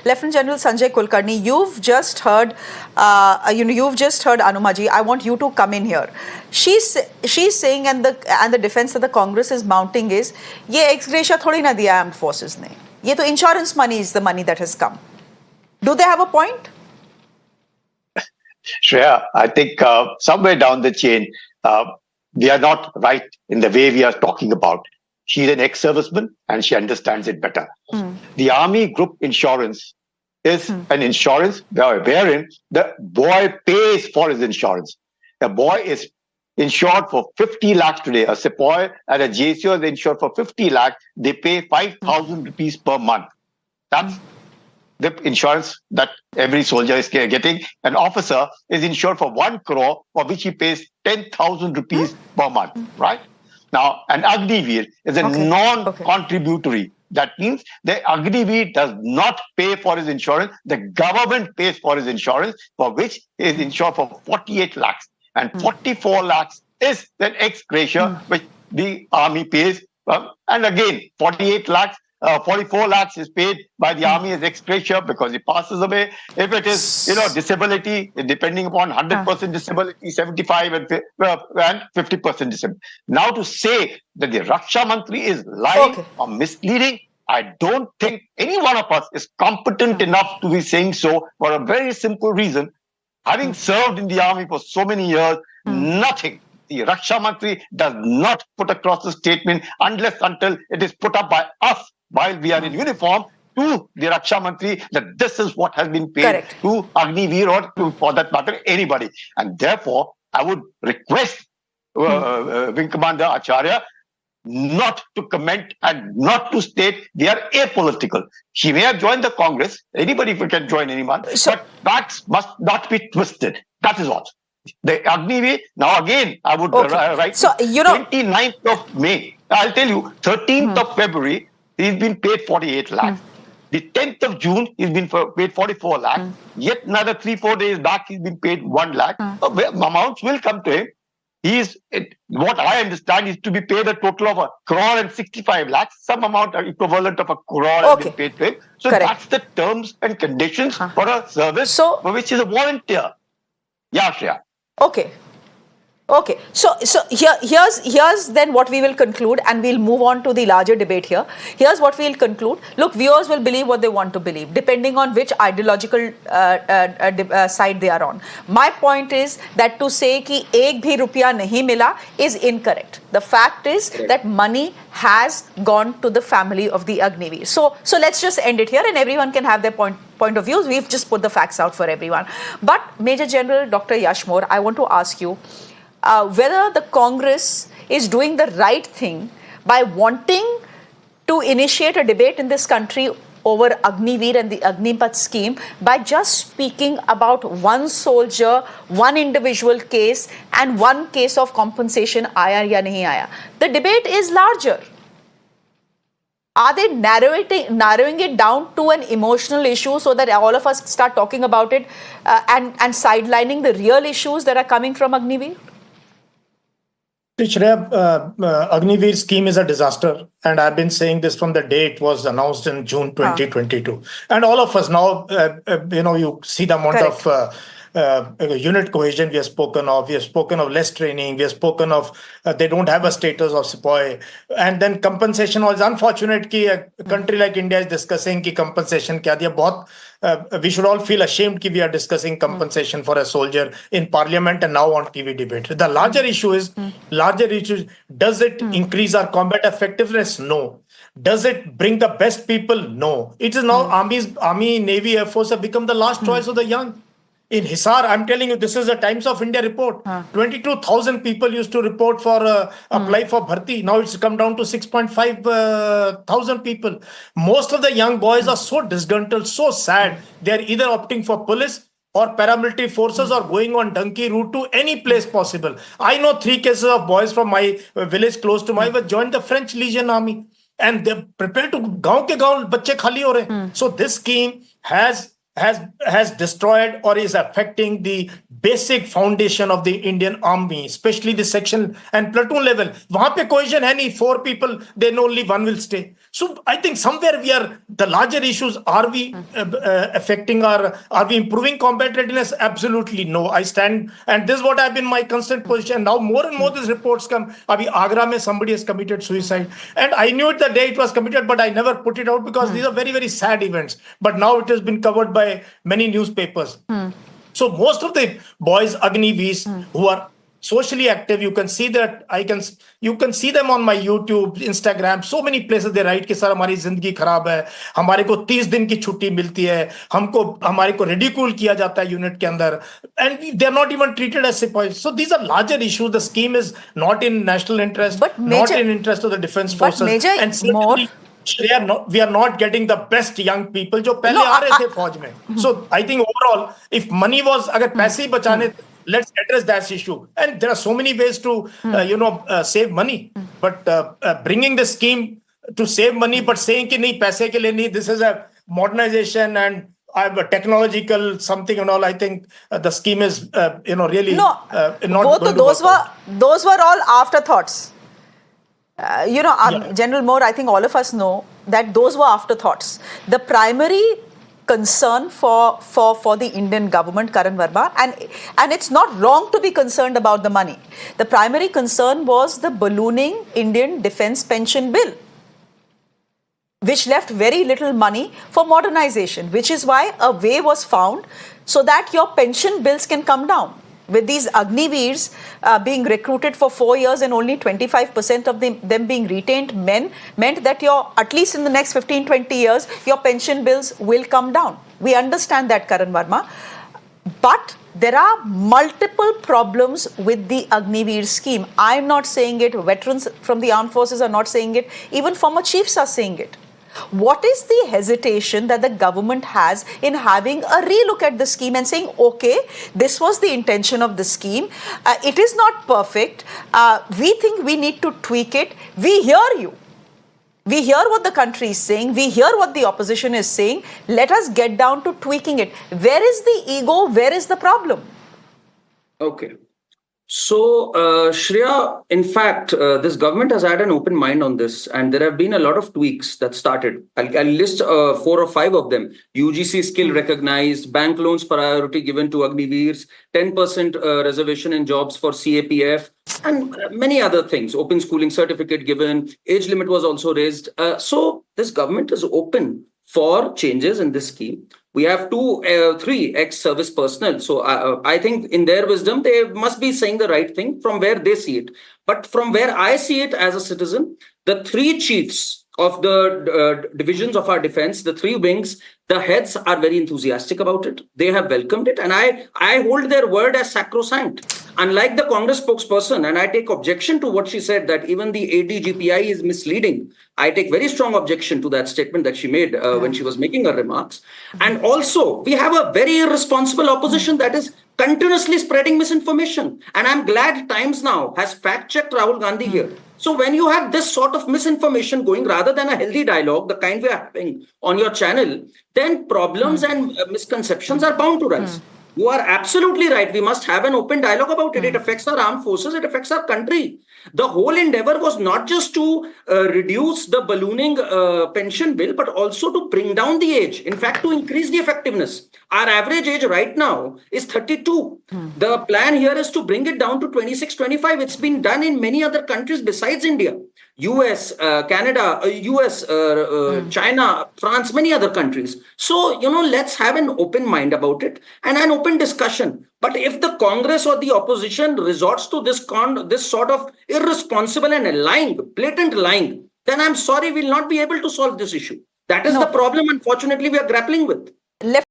Lieutenant General Sanjay Kulkarni, you've just heard, Anumaji. I want you to come in here. She's saying, and the defense that the Congress is mounting is, ये ex gratia थोड़ी ना दिया armed forces ने. ये तो insurance money is the money that has come. Do they have a point? Shreya, I think somewhere down the chain, we are not right in the way we are talking about. She's an ex-serviceman and she understands it better. The Army Group Insurance is an insurance wherein the boy pays for his insurance. The boy is insured for 50 lakhs today. A sepoy and a JCO is insured for 50 lakhs. They pay 5,000 rupees per month. That's the insurance that every soldier is getting. An officer is insured for 1 crore, for which he pays 10,000 rupees per month, right? Now, an Agniveer is a non-contributory. That means the Agniveer does not pay for his insurance. The government pays for his insurance, for which he is insured for 48 lakhs. And 44 lakhs is the ex gratia, which the army pays. And again, 48 lakhs, 44 lakhs is paid by the army as ex gratia because he passes away. If it is, disability, depending upon 100% disability, 75 and 50% disability. Now to say that the Raksha Mantri is lying or misleading, I don't think any one of us is competent enough to be saying so, for a very simple reason. Having served in the army for so many years, nothing. The Raksha Mantri does not put across a statement unless until it is put up by us while we are in uniform to the Raksha Mantri that this is what has been paid to Agniveer or to, for that matter, anybody. And therefore, I would request Wing Commander Acharya not to comment and not to state they are apolitical. She may have joined the Congress. Anybody can join anyone. But facts must not be twisted. That is all. The Agniveer, now again, I would write 29th of May. I'll tell you, 13th of February, he's been paid 48 lakhs. The 10th of June, he's been paid 44 lakhs. Yet another 3-4 days back, he's been paid 1 lakh. Amounts will come to him. What I understand is to be paid a total of 1 crore and 65 lakhs. Some amount equivalent of 1 crore has been paid to him. So that's the terms and conditions for a service for which is a volunteer. Yeah, Shreya. Okay. So here's then what we will conclude, and we'll move on to the larger debate here. Here's what we'll conclude. Look, viewers will believe what they want to believe, depending on which ideological side they are on. My point is that to say कि एक भी रुपया नहीं मिला is incorrect. The fact is that money has gone to the family of the Agniveer. So let's just end it here, and everyone can have their point of views. We've just put the facts out for everyone. But Major General Dr. Yash Mor, I want to ask you, whether the Congress is doing the right thing by wanting to initiate a debate in this country over Agniveer and the Agnipath scheme by just speaking about one soldier, one individual case, and one case of compensation, aaya ya nahi aaya. The debate is larger. Are they narrowing it down to an emotional issue so that all of us start talking about it and sidelining the real issues that are coming from Agniveer? Shreya, Agniveer scheme is a disaster, and I've been saying this from the day it was announced in June 2022. And all of us now, you see the amount of unit cohesion we have spoken of. We have spoken of less training. We have spoken of they don't have a status of sepoy. And then compensation was unfortunate that a country like India is discussing ki compensation kya diya. We should all feel ashamed that we are discussing compensation for a soldier in parliament and now on TV debate. The larger issue is, does it increase our combat effectiveness? No. Does it bring the best people? No. It is now Army, Navy, Air Force have become the last choice of the young. In Hisar, I'm telling you, this is a Times of India report. 22,000 people used to report for apply for Bharti. Now it's come down to 6.5 thousand people. Most of the young boys are so disgruntled, so sad. They're either opting for police or paramilitary forces or going on donkey route to any place possible. I know 3 cases of boys from my village close to my who joined the French Legion Army. And they're prepared to gaon ke gaon, bacche khali ho rahe. So this scheme has has destroyed or is affecting the basic foundation of the Indian army, especially the section and platoon level. Wahan pe cohesion hai nahi, 4 people, then only one will stay. So I think somewhere the larger issues, are we affecting are we improving combat readiness? Absolutely no. I stand, and this is what I've been my constant position. Now more and more these reports come. Abhi Agra mein somebody has committed suicide, and I knew it the day it was committed, but I never put it out because these are very, very sad events. But now it has been covered by many newspapers. So most of the boys, Agniveers, who are socially active, you can see that you can see them on my YouTube, Instagram, so many places they write कि sir हमारी जिंदगी खराब है, हमारे को 30 दिन की छुट्टी मिलती है, हमारे को ridicule किया जाता है unit के अंदर, and they are not even treated as sepoys. So these are larger issues. The scheme is not in national interest, not in interest of the defense forces, and certainly Shreya, we are not getting the best young people जो पहले आ रहे थे फौज में. So I think overall, if money was, अगर पैसे ही बचाने, let's address that issue. And there are so many ways to save money. But bringing the scheme to save money, but saying कि नहीं पैसे के लिए नहीं, this is a modernization and a technological something and all. I think the scheme is really not. Both of those were all afterthoughts. General Moore, I think all of us know that those were afterthoughts. The primary concern for the Indian government, Karan Verma, and it's not wrong to be concerned about the money. The primary concern was the ballooning Indian defense pension bill, which left very little money for modernization, which is why a way was found so that your pension bills can come down. With these Agniveers being recruited for 4 years and only 25% of them being retained men, meant that at least in the next 15-20 years, your pension bills will come down. We understand that, Karan Verma. But there are multiple problems with the Agniveer scheme. I'm not saying it. Veterans from the armed forces are not saying it. Even former chiefs are saying it. What is the hesitation that the government has in having a relook at the scheme and saying, okay, this was the intention of the scheme. It is not perfect. We think we need to tweak it. We hear you. We hear what the country is saying. We hear what the opposition is saying. Let us get down to tweaking it. Where is the ego? Where is the problem? Okay. So, Shreya, in fact, this government has had an open mind on this, and there have been a lot of tweaks that started. I'll list 4 or 5 of them. UGC skill recognized, bank loans priority given to Agniveers, 10% reservation in jobs for CAPF, and many other things. Open schooling certificate given, age limit was also raised. So this government is open for changes in this scheme. We have 3 ex-service personnel. So I think in their wisdom, they must be saying the right thing from where they see it. But from where I see it as a citizen, the 3 chiefs of the divisions of our defense, the 3 wings, the heads are very enthusiastic about it. They have welcomed it. And I hold their word as sacrosanct. Unlike the Congress spokesperson, and I take objection to what she said, that even the ADGPI is misleading. I take very strong objection to that statement that she made when she was making her remarks. And also, we have a very irresponsible opposition that is continuously spreading misinformation. And I'm glad Times Now has fact-checked Rahul Gandhi here. So when you have this sort of misinformation going rather than a healthy dialogue, the kind we are having on your channel, then problems and misconceptions are bound to rise. You are absolutely right. We must have an open dialogue about it. It affects our armed forces. It affects our country. The whole endeavor was not just to reduce the ballooning pension bill, but also to bring down the age. In fact, to increase the effectiveness. Our average age right now is 32. The plan here is to bring it down to 26, 25. It's been done in many other countries besides India. US, Canada, US, China, France, many other countries. So, let's have an open mind about it and an open discussion. But if the Congress or the opposition resorts to this sort of irresponsible and blatant lying, then I'm sorry, we'll not be able to solve this issue. That is the problem, unfortunately, we are grappling with.